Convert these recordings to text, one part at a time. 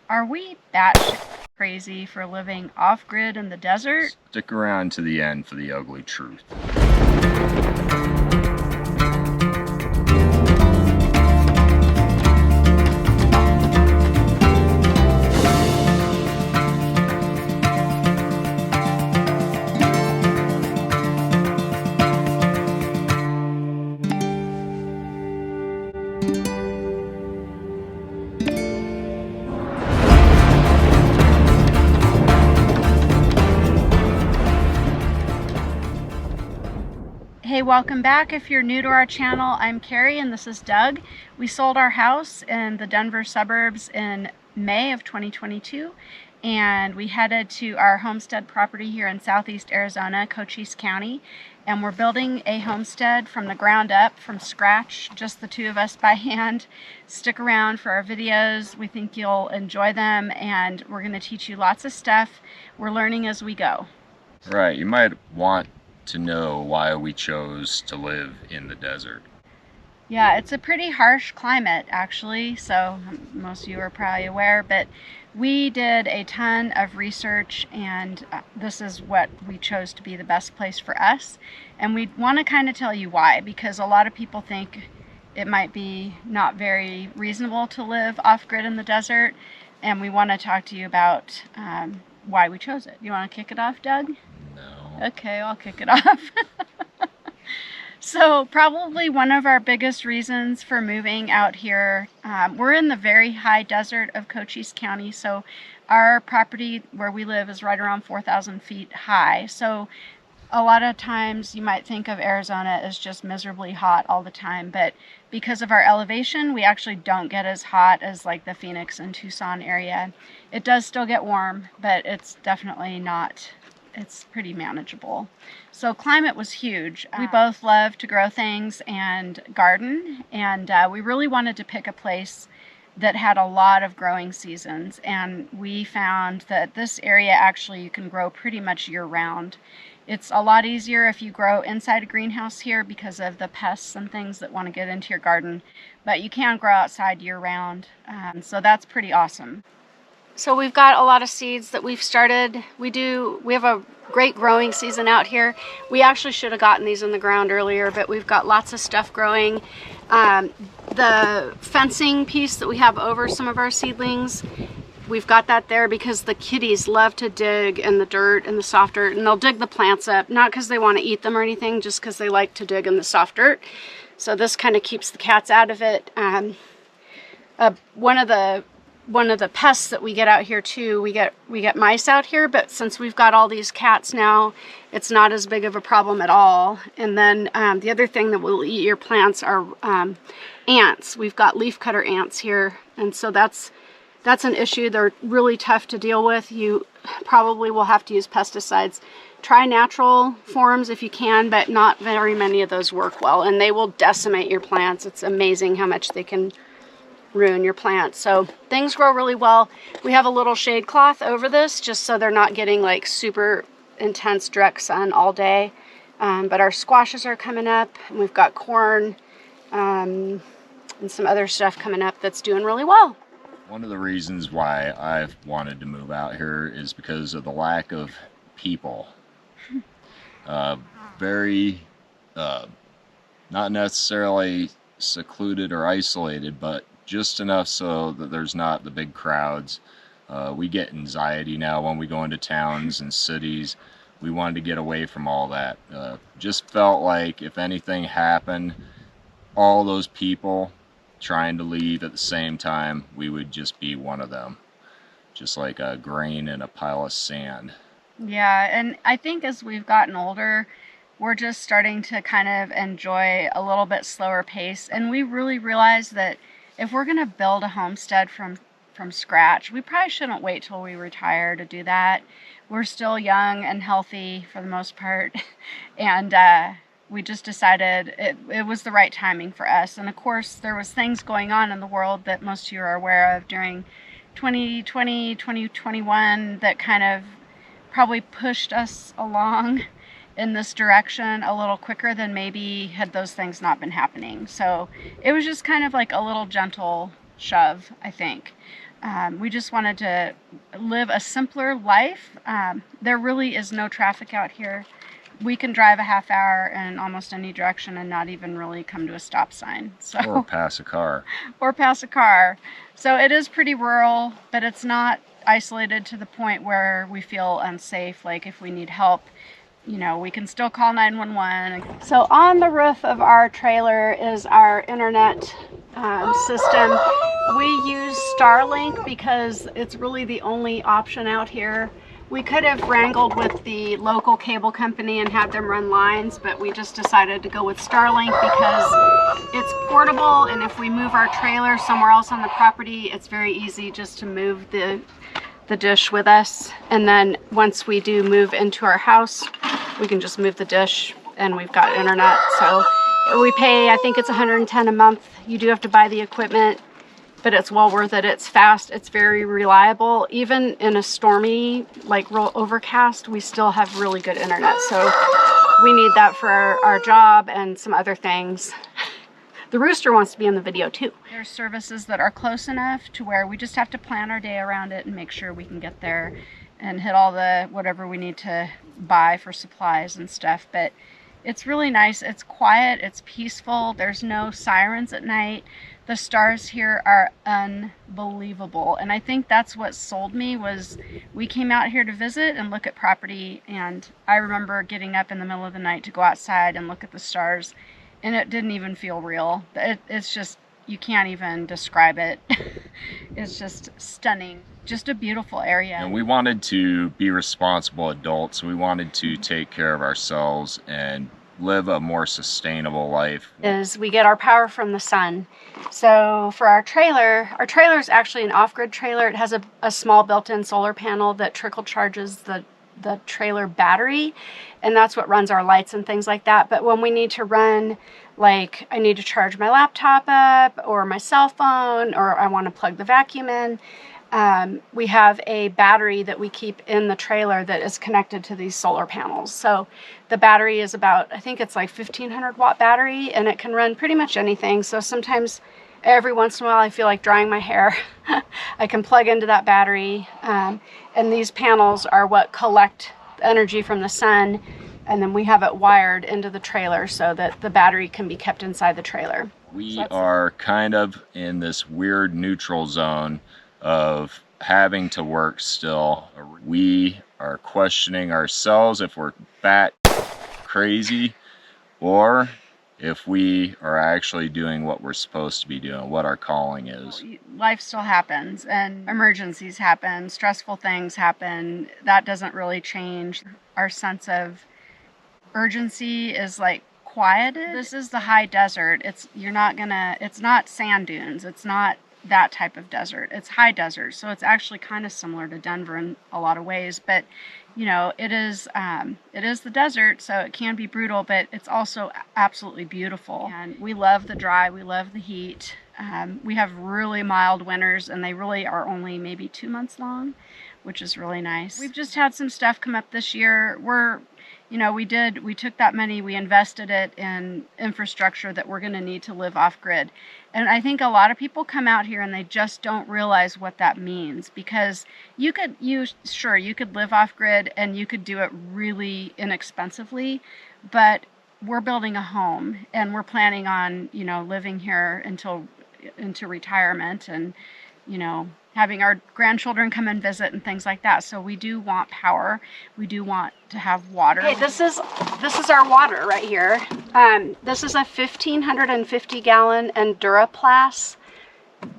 Are we batshit crazy for living off-grid in the desert? Stick around to the end for the ugly truth. Hey, welcome back. If you're new to our channel, I'm Keri and this is Doug. We sold our house in the Denver suburbs in May of 2022 and we headed to our homestead property here in southeast Arizona, Cochise County, and we're building a homestead from the ground up, from scratch, just the two of us by hand. Stick around for our videos. We think you'll enjoy them and we're going to teach you lots of stuff. We're learning as we go. Right, you might want to know why we chose to live in the desert. Yeah, it's a pretty harsh climate actually, so most of you are probably aware, but we did a ton of research and this is what we chose to be the best place for us. And we want to kind of tell you why, because a lot of people think it might be not very reasonable to live off-grid in the desert, and we want to talk to you about why we chose it. You want to kick it off, Doug? No. Okay, I'll kick it off. So probably one of our biggest reasons for moving out here, we're in the very high desert of Cochise County, so our property where we live is right around 4,000 feet high. So a lot of times you might think of Arizona as just miserably hot all the time, but because of our elevation, we actually don't get as hot as like the Phoenix and Tucson area. It does still get warm, but it's definitely not. It's pretty manageable. So climate was huge. We both love to grow things and garden, and we really wanted to pick a place that had a lot of growing seasons, and we found that this area actually you can grow pretty much year-round. It's a lot easier if you grow inside a greenhouse here because of the pests and things that want to get into your garden, but you can grow outside year-round, so that's pretty awesome. So we've got a lot of seeds that we've started. We have a great growing season out here. We actually should have gotten these in the ground earlier, but we've got lots of stuff growing. The fencing piece that we have over some of our seedlings, we've got that there because the kitties love to dig in the dirt and the soft dirt, and they'll dig the plants up, not because they want to eat them or anything, just because they like to dig in the soft dirt. So this kind of keeps the cats out of it. One of the pests that we get out here too, we get mice out here, but since we've got all these cats now, it's not as big of a problem at all. And then the other thing that will eat your plants are ants. We've got leafcutter ants here, and so that's an issue. They're really tough to deal with. You probably will have to use pesticides. Try natural forms if you can, but not very many of those work well, and they will decimate your plants. It's amazing how much they can ruin your plants. So things grow really well. We have a little shade cloth over this just so they're not getting like super intense direct sun all day. But our squashes are coming up, and we've got corn and some other stuff coming up that's doing really well. One of the reasons why I've wanted to move out here is because of the lack of people. Very not necessarily secluded or isolated, but just enough so that there's not the big crowds. We get anxiety now when we go into towns and cities. We wanted to get away from all that. Just felt like if anything happened, all those people trying to leave at the same time, we would just be one of them. Just like a grain in a pile of sand. Yeah, and I think as we've gotten older, we're just starting to kind of enjoy a little bit slower pace, and we really realize that if we're going to build a homestead from scratch, we probably shouldn't wait till we retire to do that. We're still young and healthy for the most part, and we just decided it was the right timing for us. And of course, there was things going on in the world that most of you are aware of during 2020, 2021 that kind of probably pushed us along in this direction a little quicker than maybe had those things not been happening. So it was just kind of like a little gentle shove, I think. We just wanted to live a simpler life. There really is no traffic out here. We can drive a half hour in almost any direction and not even really come to a stop sign. So, or pass a car. Or pass a car. So it is pretty rural, but it's not isolated to the point where we feel unsafe. Like if we need help, you know, we can still call 911. So on the roof of our trailer is our internet system. We use Starlink because it's really the only option out here. We could have wrangled with the local cable company and had them run lines, but we just decided to go with Starlink because it's portable, and if we move our trailer somewhere else on the property, it's very easy just to move the dish with us. And then once we do move into our house, we can just move the dish and we've got internet. So we pay, I think it's $110 a month. You do have to buy the equipment, but it's well worth it. It's fast, it's very reliable. Even in a stormy, like real overcast, we still have really good internet. So we need that for our job and some other things. The rooster wants to be in the video too. There's services that are close enough to where we just have to plan our day around it and make sure we can get there and hit all the whatever we need to buy for supplies and stuff. But it's really nice. It's quiet, it's peaceful. There's no sirens at night. The stars here are unbelievable. And I think that's what sold me. Was we came out here to visit and look at property, and I remember getting up in the middle of the night to go outside and look at the stars, and it didn't even feel real. It's just, you can't even describe it. It's just stunning. Just a beautiful area. And we wanted to be responsible adults. We wanted to take care of ourselves and live a more sustainable life. Is we get our power from the sun. So for our trailer is actually an off-grid trailer. It has a small built-in solar panel that trickle charges the trailer battery, and that's what runs our lights and things like that. But when we need to run, like I need to charge my laptop up or my cell phone, or I want to plug the vacuum in, we have a battery that we keep in the trailer that is connected to these solar panels. So the battery is about, I think it's like 1500 watt battery, and it can run pretty much anything. So sometimes every once in a while I feel like drying my hair. I can plug into that battery, and these panels are what collect energy from the sun, and then we have it wired into the trailer so that the battery can be kept inside the trailer. We are kind of in this weird neutral zone of having to work still. We are questioning ourselves if we're bat crazy, or if we are actually doing what we're supposed to be doing, what our calling is. Life still happens, and emergencies happen, stressful things happen. That doesn't really change. Our sense of urgency is like quieted. This is the high desert. It's not sand dunes. It's not that type of desert. It's high desert. So it's actually kind of similar to Denver in a lot of ways, but you know, it is the desert, so it can be brutal, but it's also absolutely beautiful. And we love the dry, we love the heat. We have really mild winters, and they really are only maybe 2 months long, which is really nice. We've just had some stuff come up this year. We took that money, we invested it in infrastructure that we're going to need to live off grid. And I think a lot of people come out here and they just don't realize what that means, because you could live off grid and you could do it really inexpensively, but we're building a home and we're planning on, living here into retirement, and, having our grandchildren come and visit and things like that. So we do want power. We do want to have water. Okay, this is our water right here. This is a 1,550 gallon Enduraplast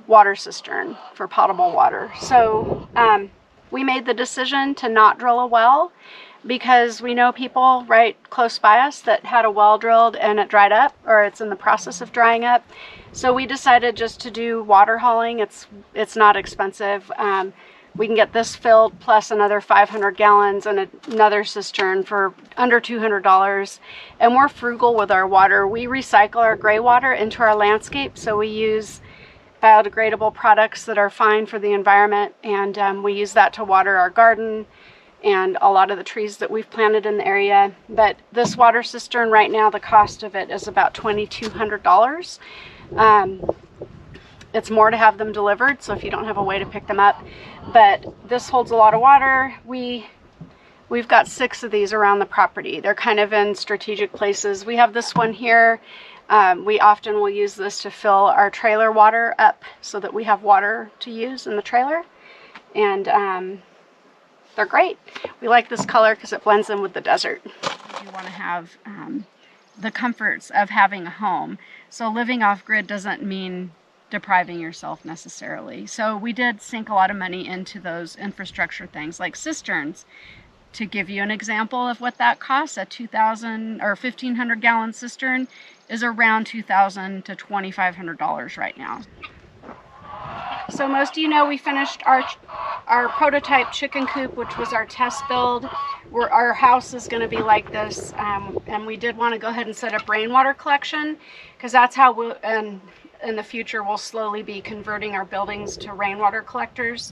water cistern for potable water. So we made the decision to not drill a well because we know people right close by us that had a well drilled and it dried up, or it's in the process of drying up. So we decided just to do water hauling. It's not expensive. We can get this filled plus another 500 gallons and another cistern for under $200. And we're frugal with our water. We recycle our gray water into our landscape. So we use biodegradable products that are fine for the environment. And we use that to water our garden and a lot of the trees that we've planted in the area. But this water cistern right now, the cost of it is about $2,200. it's more to have them delivered, so if you don't have a way to pick them up. But this holds a lot of water. We've got 6 of these around the property. They're kind of in strategic places. We have this one here. We often will use this to fill our trailer water up so that we have water to use in the trailer. And they're great. We like this color because it blends in with the desert. You want to have the comforts of having a home. So living off grid doesn't mean depriving yourself necessarily. So we did sink a lot of money into those infrastructure things like cisterns. To give you an example of what that costs, a 2,000 or 1,500 gallon cistern is around $2,000 to $2,500 right now. So most of you know we finished our prototype chicken coop, which was our test build. Our house is going to be like this, and we did want to go ahead and set up rainwater collection, because that's how we'll, and in the future we'll slowly be converting our buildings to rainwater collectors.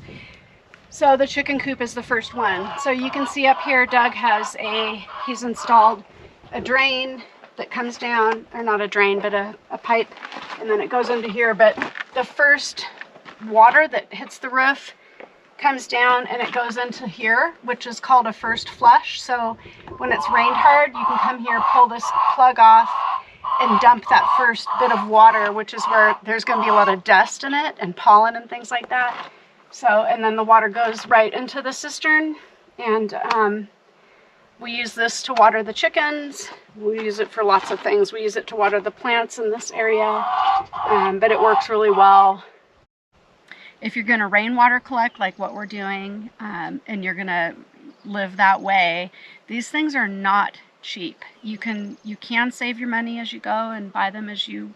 So the chicken coop is the first one. So you can see up here, Doug he's installed a drain that comes down, or not a drain, but a pipe, and then it goes into here. But the first water that hits the roof comes down and it goes into here, which is called a first flush. So when it's rained hard, you can come here, pull this plug off, and dump that first bit of water, which is where there's going to be a lot of dust in it and pollen and things like that. So, and then the water goes right into the cistern, and we use this to water the chickens. We use it for lots of things. We use it to water the plants in this area, but it works really well. If you're going to rainwater collect like what we're doing, and you're going to live that way, these things are not cheap. You can save your money as you go and buy them as you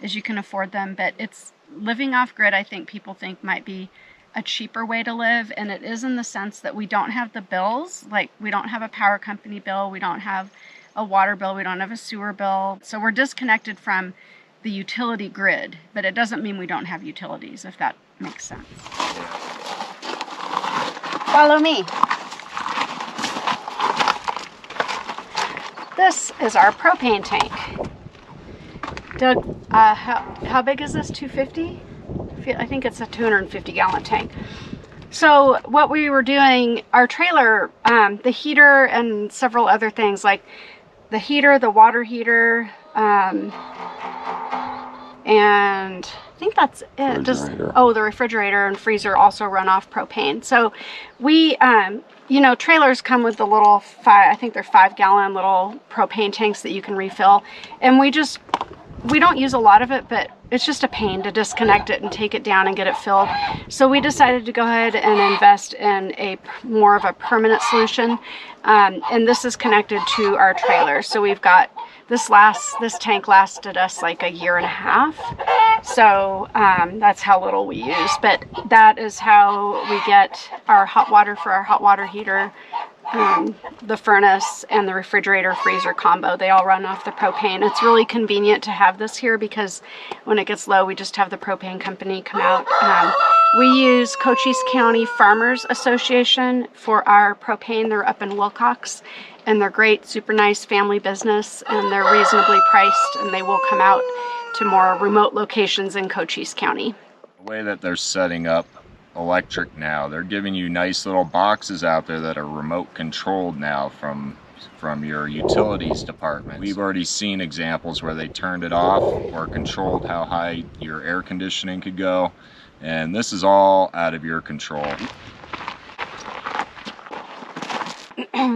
can afford them, but it's living off grid. I think people think might be a cheaper way to live, and it is in the sense that we don't have the bills. Like, we don't have a power company bill, we don't have a water bill, we don't have a sewer bill. So we're disconnected from the utility grid, but it doesn't mean we don't have utilities, if that makes sense. Follow me. This is our propane tank. Doug, how big is this? 250? I think it's a 250 gallon tank. So what we were doing, our trailer, the heater and several other things, like the heater, the water heater, and I think that's it. The refrigerator and freezer also run off propane. So we, you know, trailers come with the little I think they're 5 gallon little propane tanks that you can refill. And we don't use a lot of it, but it's just a pain to disconnect it and take it down and get it filled. So we decided to go ahead and invest in more of a permanent solution. And this is connected to our trailer. So we've got this tank lasted us like a year and a half. So that's how little we use. But that is how we get our hot water for our hot water heater. The furnace and the refrigerator freezer combo, they all run off the propane. It's really convenient to have this here because when it gets low, we just have the propane company come out. We use Cochise County Farmers Association for our propane. They're up in Wilcox, and they're great, super nice family business, and they're reasonably priced, and they will come out to more remote locations in Cochise County. The way that they're setting up electric now, they're giving you nice little boxes out there that are remote controlled now from your utilities department. We've already seen examples where they turned it off or controlled how high your air conditioning could go, and this is all out of your control.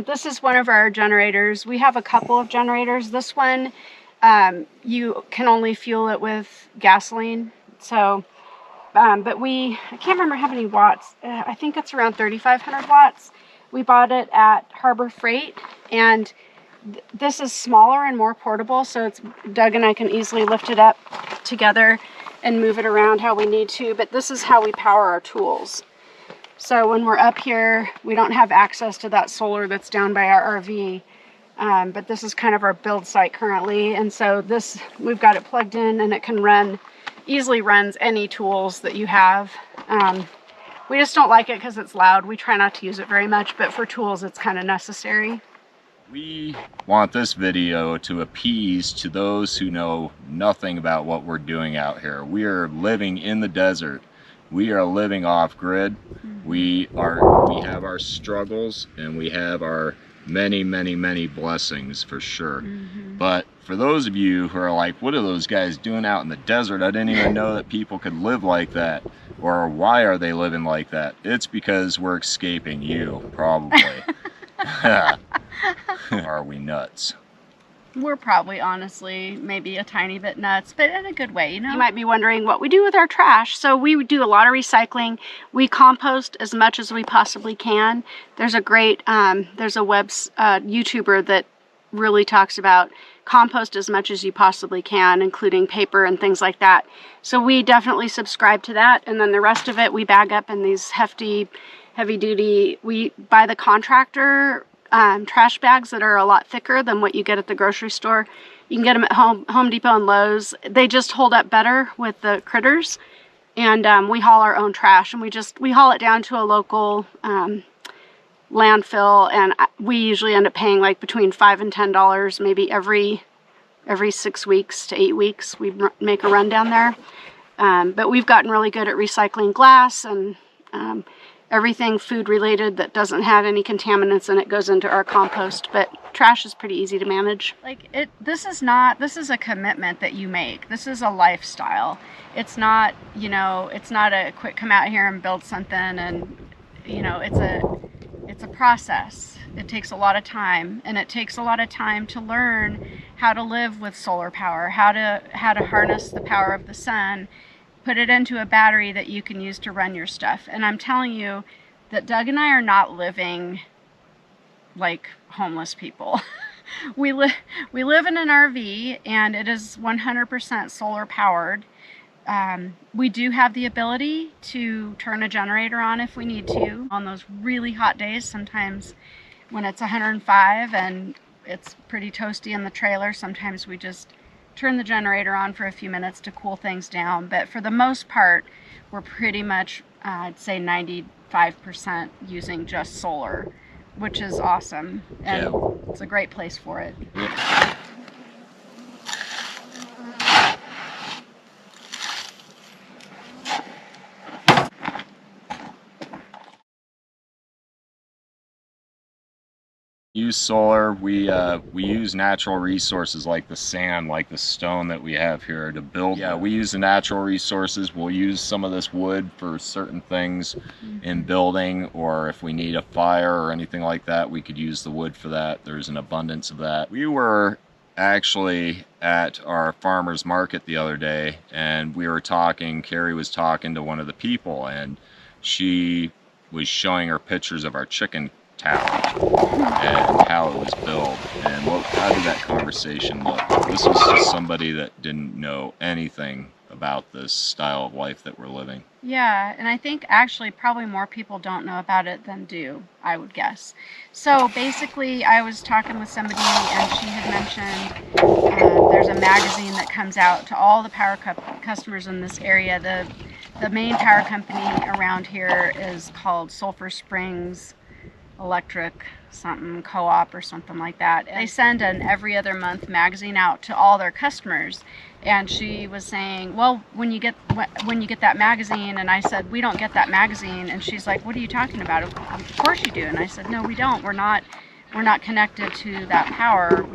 This is one of our generators. We have a couple of generators. This one, you can only fuel it with gasoline. So but I can't remember how many watts. I think it's around 3,500 watts. We bought it at Harbor Freight, and this is smaller and more portable, so Doug and I can easily lift it up together and move it around how we need to, but this is how we power our tools. So when we're up here, we don't have access to that solar that's down by our RV, but this is kind of our build site currently, and so we've got it plugged in, and it can easily runs any tools that you have. We just don't like it because it's loud. We try not to use it very much, but for tools it's kind of necessary. We want this video to appease to those who know nothing about what we're doing out here. We are living in the desert. We are living off grid. We have our struggles and we have our many blessings for sure. But for those of you who are like, what are those guys doing out in the desert? I didn't even know that people could live like that. Or why are they living like that? It's because we're escaping you, probably. Are we nuts? We're probably, honestly, maybe a tiny bit nuts, but in a good way, you know? You might be wondering what we do with our trash. So we do a lot of recycling. We compost as much as we possibly can. There's a great, there's a YouTuber that really talks about compost as much as you possibly can, including paper and things like that. So we definitely subscribe to that. And then the rest of it, we bag up in these heavy duty, we buy the contractor trash bags that are a lot thicker than what you get at the grocery store. You can get them at Home Depot and Lowe's. They just hold up better with the critters. And we haul our own trash, and we haul it down to a local landfill, and we usually end up paying like between $5 and $10 maybe every 6 weeks to 8 weeks. We make a run down there. But we've gotten really good at recycling glass and everything food related that doesn't have any contaminants in it goes into our compost. But trash is pretty easy to manage. This is a commitment that you make. This is a lifestyle. It's not, it's not a quick come out here and build something, and it's a process. It takes a lot of time, and it takes a lot of time to learn how to live with solar power, how to harness the power of the sun, put it into a battery that you can use to run your stuff. And I'm telling you that Doug and I are not living like homeless people. We live in an RV, and it is 100% solar powered. We do have the ability to turn a generator on if we need to on those really hot days. Sometimes when it's 105 and it's pretty toasty in the trailer, sometimes we just turn the generator on for a few minutes to cool things down. But for the most part, we're pretty much, I'd say 95% using just solar, which is awesome. And yeah, it's a great place for it. Yeah. Use solar. We use natural resources like the sand, like the stone that we have here to build. Yeah, we use the natural resources. We'll use some of this wood for certain things in building, or if we need a fire or anything like that, we could use the wood for that. There's an abundance of that. We were actually at our farmer's market the other day, and we were talking, Keri was talking to one of the people, and she was showing her pictures of our chicken tower and how it was built, and how did that conversation look? This was just somebody that didn't know anything about this style of life that we're living. Yeah, and I think actually probably more people don't know about it than do, I would guess. So basically I was talking with somebody, and she had mentioned there's a magazine that comes out to all the power customers in this area. The main power company around here is called Sulphur Springs Electric something co-op or something like that. They send an every other month magazine out to all their customers, and she was saying, well, when you get that magazine, and I said, we don't get that magazine, and she's like, what are you talking about? Of course you do. And I said, no, we don't. We're not connected to that power.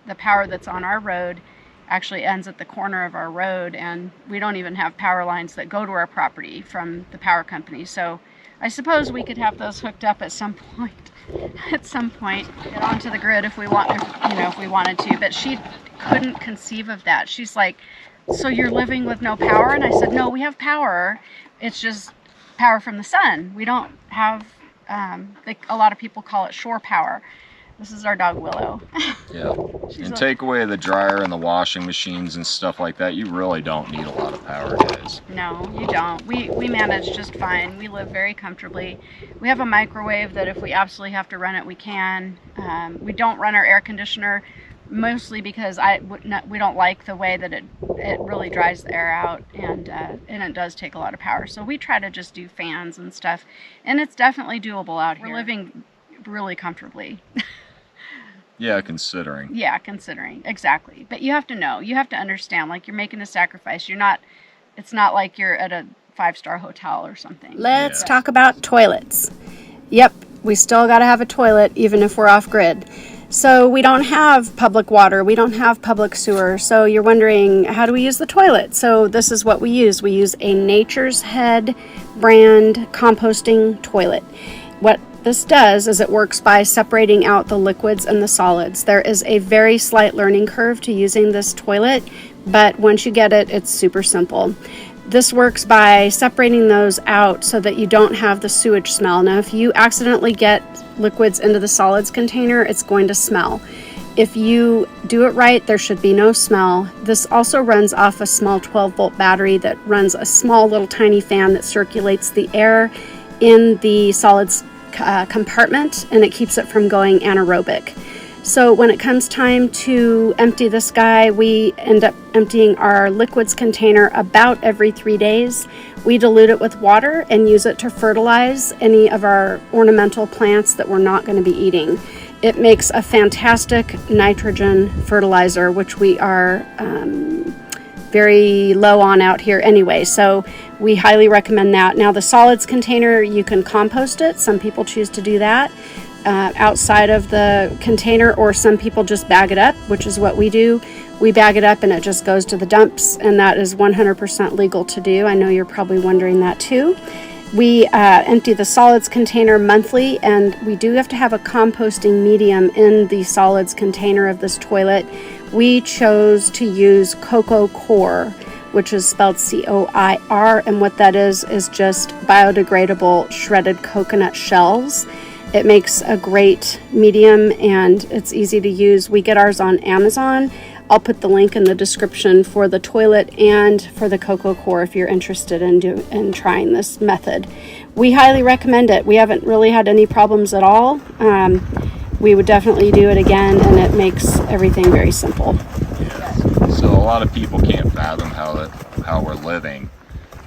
The power that's on our road actually ends at the corner of our road, and we don't even have power lines that go to our property from the power company. So I suppose we could have those hooked up at some point. Get onto the grid if we wanted to. But she couldn't conceive of that. She's like, so you're living with no power? And I said, no, we have power. It's just power from the sun. We don't have. A lot of people call it shore power. This is our dog Willow. Yeah. And take away the dryer and the washing machines and stuff like that, you really don't need a lot of power, guys. No, you don't. We manage just fine. We live very comfortably. We have a microwave that if we absolutely have to run it, we can. We don't run our air conditioner, mostly because we don't like the way that it really dries the air out, and it does take a lot of power. So we try to just do fans and stuff, and it's definitely doable out here. We're living really comfortably. Yeah, considering. Yeah, considering. Exactly. But you have to know. You have to understand. Like, you're making a sacrifice. It's not like you're at a 5-star hotel or something. Let's talk about toilets. Yep, we still got to have a toilet even if we're off grid. So we don't have public water, we don't have public sewer. So you're wondering, how do we use the toilet? So this is what we use. We use a Nature's Head brand composting toilet. What this does is it works by separating out the liquids and the solids. There is a very slight learning curve to using this toilet, but once you get it, it's super simple. This works by separating those out so that you don't have the sewage smell. Now, if you accidentally get liquids into the solids container, it's going to smell. If you do it right, there should be no smell. This also runs off a small 12-volt battery that runs a small little tiny fan that circulates the air in the solids compartment, and it keeps it from going anaerobic. So when it comes time to empty this guy, we end up emptying our liquids container about every 3 days. We dilute it with water and use it to fertilize any of our ornamental plants that we're not going to be eating. It makes a fantastic nitrogen fertilizer, which we are very low on out here anyway. So we highly recommend that. Now, the solids container, you can compost it. Some people choose to do that outside of the container, or some people just bag it up, which is what we do. We bag it up and it just goes to the dumps, and that is 100% legal to do. I know you're probably wondering that too. We empty the solids container monthly, and we do have to have a composting medium in the solids container of this toilet. We chose to use Coco Core, which is spelled COIR, and what that is just biodegradable shredded coconut shells. It makes a great medium and it's easy to use. We get ours on Amazon. I'll put the link in the description for the toilet and for the Coco Core if you're interested in trying this method. We highly recommend it. We haven't really had any problems at all. We would definitely do it again, and it makes everything very simple. Yeah. So a lot of people can't fathom how we're living,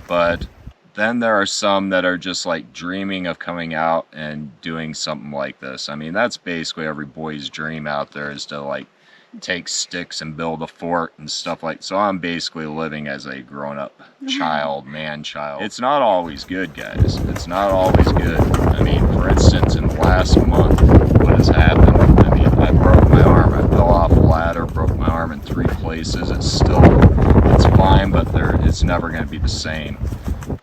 but then there are some that are just like dreaming of coming out and doing something like this. I mean, that's basically every boy's dream out there, is to like take sticks and build a fort and stuff like. So I'm basically living as a grown-up child, man-child. It's not always good, guys. It's not always good. I mean, for instance, in the last month, what has happened? I mean, I broke my arm. I fell off a ladder, broke my arm in 3 places. It's fine, but it's never going to be the same.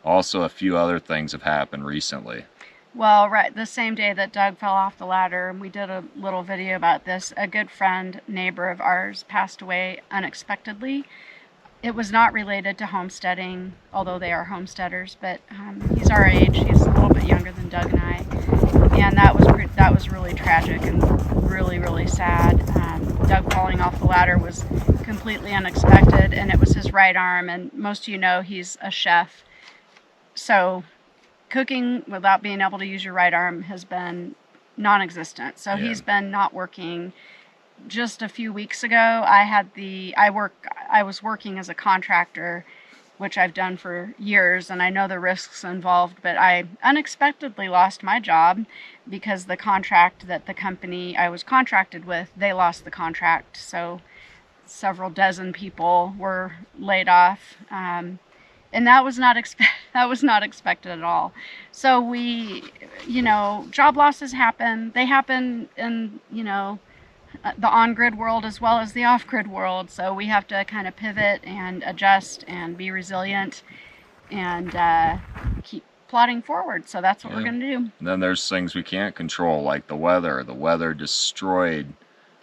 Also, a few other things have happened recently. Well, right, the same day that Doug fell off the ladder, and we did a little video about this, a good friend, neighbor of ours, passed away unexpectedly. It was not related to homesteading, although they are homesteaders, but he's our age. He's a little bit younger than Doug and I, and that was really tragic and really, really sad. Doug falling off the ladder was completely unexpected, and it was his right arm, and most of you know he's a chef. So cooking without being able to use your right arm has been non-existent. So he's been not working. Just a few weeks ago, I was working as a contractor, which I've done for years, and I know the risks involved, but I unexpectedly lost my job because the contract that the company I was contracted with, they lost the contract. So several dozen people were laid off. And that was not expected at all. So we, job losses happen. They happen in, the on-grid world as well as the off-grid world. So we have to kind of pivot and adjust and be resilient and keep plodding forward. So that's what we're going to do. And then there's things we can't control, like the weather. The weather destroyed.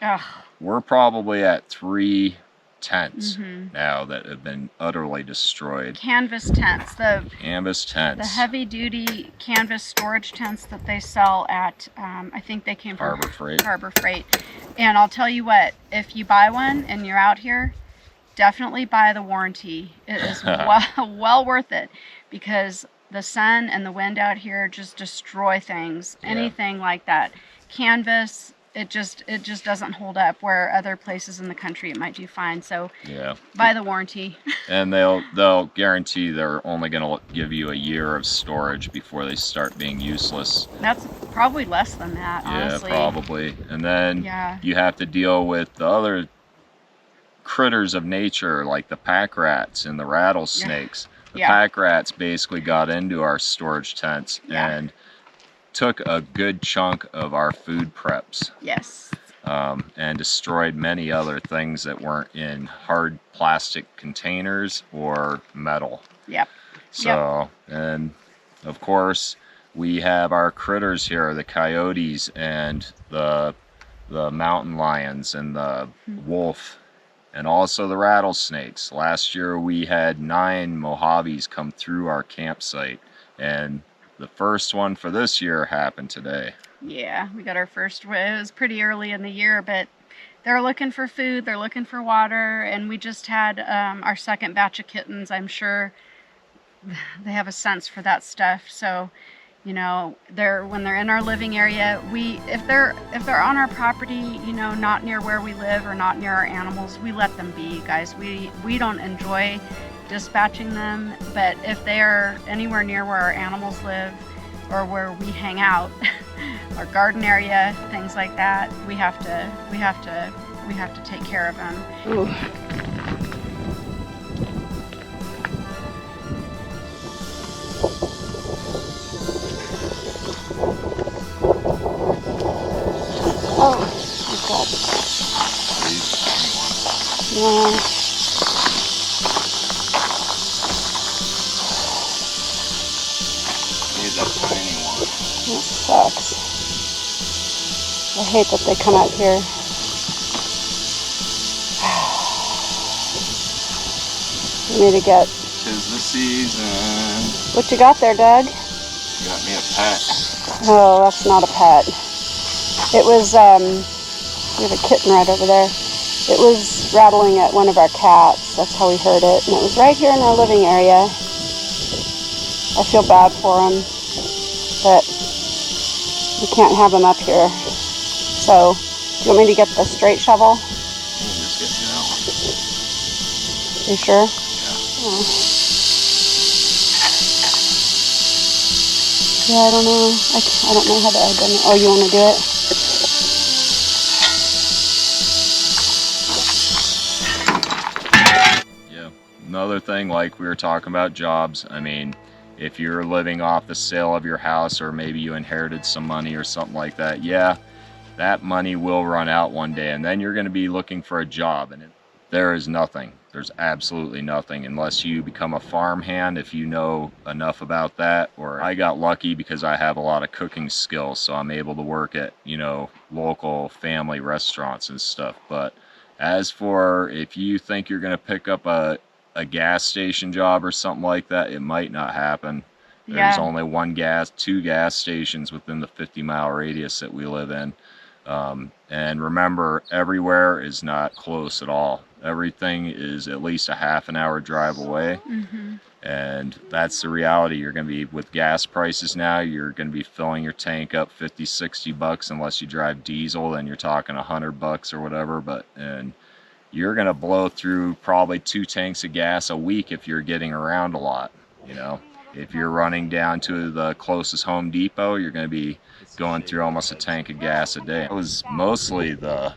Ugh. We're probably at 3 tents now that have been utterly destroyed. Canvas tents. The heavy duty canvas storage tents that they sell at I think they came from Harbor Freight. And I'll tell you what, if you buy one and you're out here, definitely buy the warranty. It is well worth it, because the sun and the wind out here just destroy things. Anything like that. Canvas, it just doesn't hold up where other places in the country it might do fine. So yeah, buy the warranty. and they'll guarantee they're only going to give you a year of storage before they start being useless. That's probably less than that, honestly. Yeah, probably. And then Yeah. you have to deal with the other critters of nature, like the pack rats and the rattlesnakes. The Yeah. pack rats basically got into our storage tents Yeah. and took a good chunk of our food preps. Yes. And destroyed many other things that weren't in hard plastic containers or metal. Yep. So, and of course, we have our critters here, the coyotes and the mountain lions and the wolf, and also the rattlesnakes. Last year we had 9 Mojaves come through our campsite, and the first one for this year happened today. Yeah, we got our first. It was pretty early in the year, but they're looking for food, they're looking for water, and we just had our second batch of kittens. I'm sure they have a sense for that stuff. So, you know, when they're in our living area, if they're on our property, you know, not near where we live or not near our animals, we let them be, guys. We don't enjoy dispatching them, but if they are anywhere near where our animals live or where we hang out, our garden area, things like that, we have to take care of them. Ooh. Oh, my God. Yeah. Here's that tiny one. That sucks. I hate that they come out here. I need to get... 'Tis the season. What you got there, Doug? Got me a pet. Oh, that's not a pet. It was, we have a kitten right over there. It was rattling at one of our cats. That's how we heard it. And it was right here in our living area. I feel bad for him, but we can't have him up here. So, do you want me to get the straight shovel? Just get that one. You sure? Yeah. Oh. Yeah, I don't know. I don't know how to open it. Oh, you want to do it? Yeah. Another thing, like we were talking about jobs, I mean, if you're living off the sale of your house or maybe you inherited some money or something like that, yeah, that money will run out one day and then you're going to be looking for a job, and there is nothing. There's absolutely nothing unless you become a farmhand, if you know enough about that. Or I got lucky because I have a lot of cooking skills, so I'm able to work at, you know, local family restaurants and stuff. But as for if you think you're going to pick up a gas station job or something like that, it might not happen. There's Yeah. only two gas stations within the 50-mile radius that we live in. And remember, everywhere is not close at all. Everything is at least a half an hour drive away. Mm-hmm. And that's the reality. You're going to be, with gas prices now, you're going to be filling your tank up $50-$60 unless you drive diesel, then you're talking $100 or whatever. And you're going to blow through probably 2 tanks of gas a week if you're getting around a lot. You know, if you're running down to the closest Home Depot, you're going to be going through almost a tank of gas a day. It was mostly the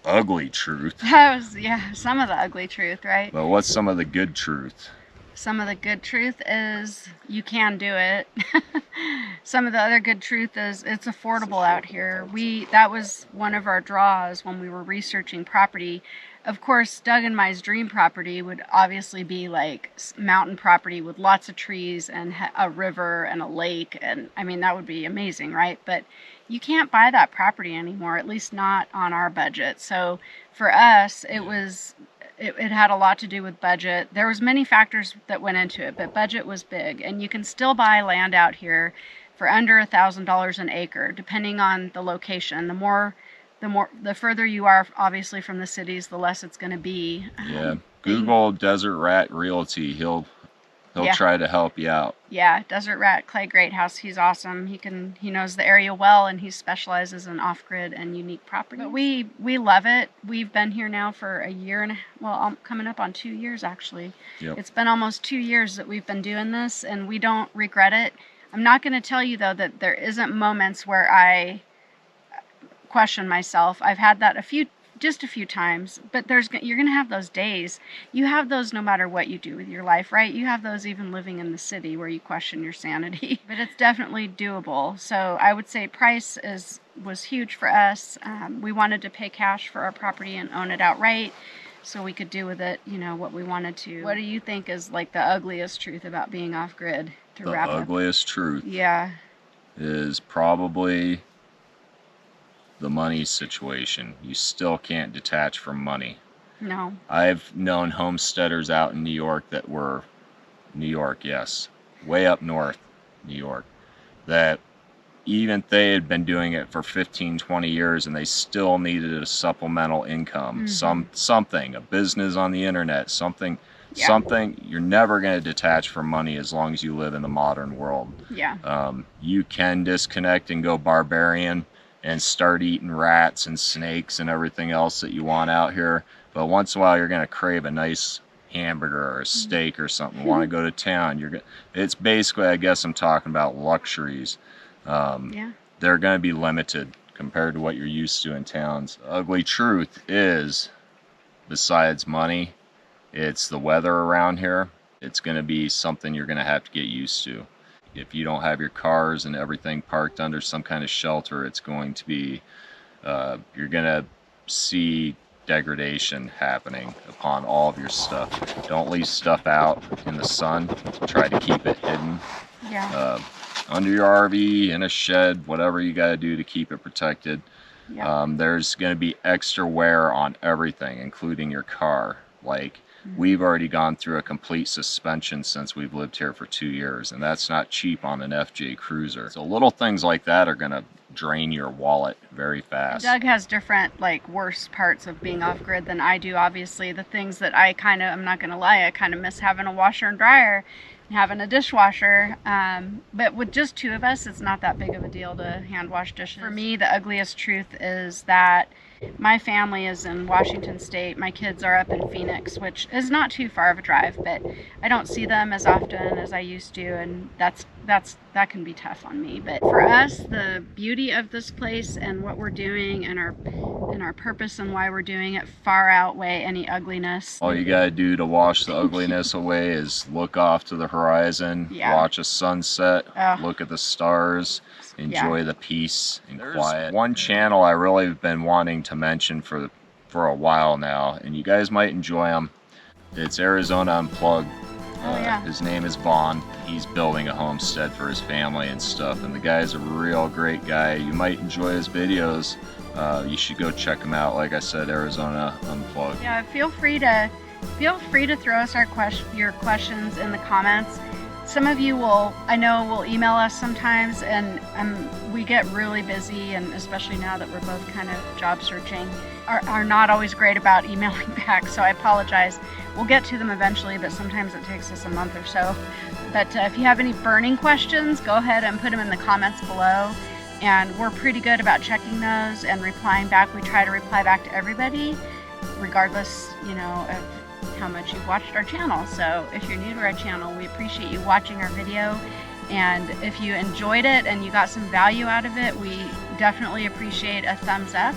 ugly truth. That was, yeah, some of the ugly truth, right? But what's some of the good truth? Some of the good truth is you can do it. Some of the other good truth is it's affordable out here. That was one of our draws when we were researching property. Of course, Doug and my dream property would obviously be like mountain property with lots of trees and a river and a lake. And I mean, that would be amazing, right? But you can't buy that property anymore, at least not on our budget. So for us, it had a lot to do with budget. There was many factors that went into it, but budget was big. And you can still buy land out here for under $1,000 an acre, depending on the location. The further you are, obviously, from the cities, the less it's going to be. Yeah. Google Desert Rat Realty. He'll He'll Yeah. try to help you out. Yeah, Desert Rat Clay Greathouse. He's awesome. He knows the area well, and he specializes in off-grid and unique properties. But we love it. We've been here now for a year and I'm coming up on 2 years actually. Yep. It's been almost 2 years that we've been doing this, and we don't regret it. I'm not going to tell you though that there isn't moments where I question myself. I've had that just a few times, but you're going to have those days. You have those no matter what you do with your life, right? You have those even living in the city where you question your sanity, but it's definitely doable. So I would say price was huge for us. We wanted to pay cash for our property and own it outright, so we could do with it, what we wanted to. What do you think is like the ugliest truth about being off-grid to wrap up? The ugliest truth Yeah. is probably the money situation. You still can't detach from money. No. I've known homesteaders out in New York that were, New York, yes, way up north, New York, that even they had been doing it for 15, 20 years and they still needed a supplemental income, something, a business on the internet, something, you're never going to detach from money as long as you live in the modern world. Yeah. You can disconnect and go barbarian and start eating rats and snakes and everything else that you want out here. But once in a while, you're going to crave a nice hamburger or a steak or something. Want to go to town. It's basically, I guess I'm talking about luxuries. They're going to be limited compared to what you're used to in towns. The ugly truth is, besides money, it's the weather around here. It's going to be something you're going to have to get used to. If you don't have your cars and everything parked under some kind of shelter, it's going to be, you're going to see degradation happening upon all of your stuff. Don't leave stuff out in the sun. Try to keep it hidden. Yeah. Under your RV, in a shed, whatever you got to do to keep it protected. Yeah. There's going to be extra wear on everything, including your car. Like, we've already gone through a complete suspension since we've lived here for 2 years, and that's not cheap on an FJ Cruiser. So little things like that are going to drain your wallet very fast. Doug has different, worse parts of being off-grid than I do, obviously. The things that I'm not going to lie, I kind of miss having a washer and dryer and having a dishwasher. But with just two of us, it's not that big of a deal to hand wash dishes. For me, the ugliest truth is that my family is in Washington State. My kids are up in Phoenix, which is not too far of a drive, but I don't see them as often as I used to, and that can be tough on me. But for us, the beauty of this place and what we're doing and our purpose and why we're doing it far outweigh any ugliness. All you gotta do to wash the ugliness away is look off to the horizon, watch a sunset, look at the stars, enjoy the peace and quiet. One channel I really have been wanting to mention for a while now, and you guys might enjoy him. It's Arizona Unplugged. His name is Vaughn. He's building a homestead for his family and stuff, and the guy's a real great guy. You might enjoy his videos. You should go check him out. Like I said, Arizona Unplugged. Yeah, feel free to throw us your questions in the comments. Some of you will email us sometimes, and we get really busy, and especially now that we're both kind of job searching, are not always great about emailing back, so I apologize. We'll get to them eventually, but sometimes it takes us a month or so. But if you have any burning questions, go ahead and put them in the comments below, and we're pretty good about checking those and replying back. We try to reply back to everybody, regardless, of how much you've watched our channel. So if you're new to our channel, we appreciate you watching our video, and if you enjoyed it and you got some value out of it, we definitely appreciate a thumbs up.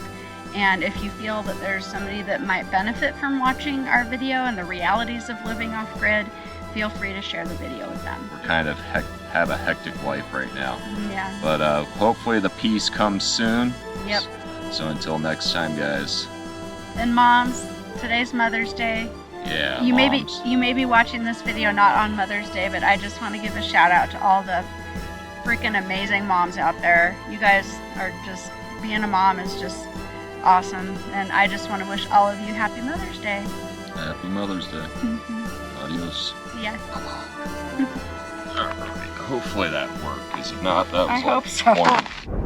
And if you feel that there's somebody that might benefit from watching our video and the realities of living off-grid, feel free to share the video with them. We're kind of have a hectic life right now. Yeah. But hopefully the peace comes soon. Yep. So until next time, guys. And moms, today's Mother's Day. Yeah, you moms. may be watching this video not on Mother's Day, but I just want to give a shout out to all the freaking amazing moms out there. You guys are just, being a mom is just awesome, and I just want to wish all of you happy Mother's Day. Happy Mother's Day. Adios. Yeah. All right. Hopefully that worked, because if not, that was I hope so. point.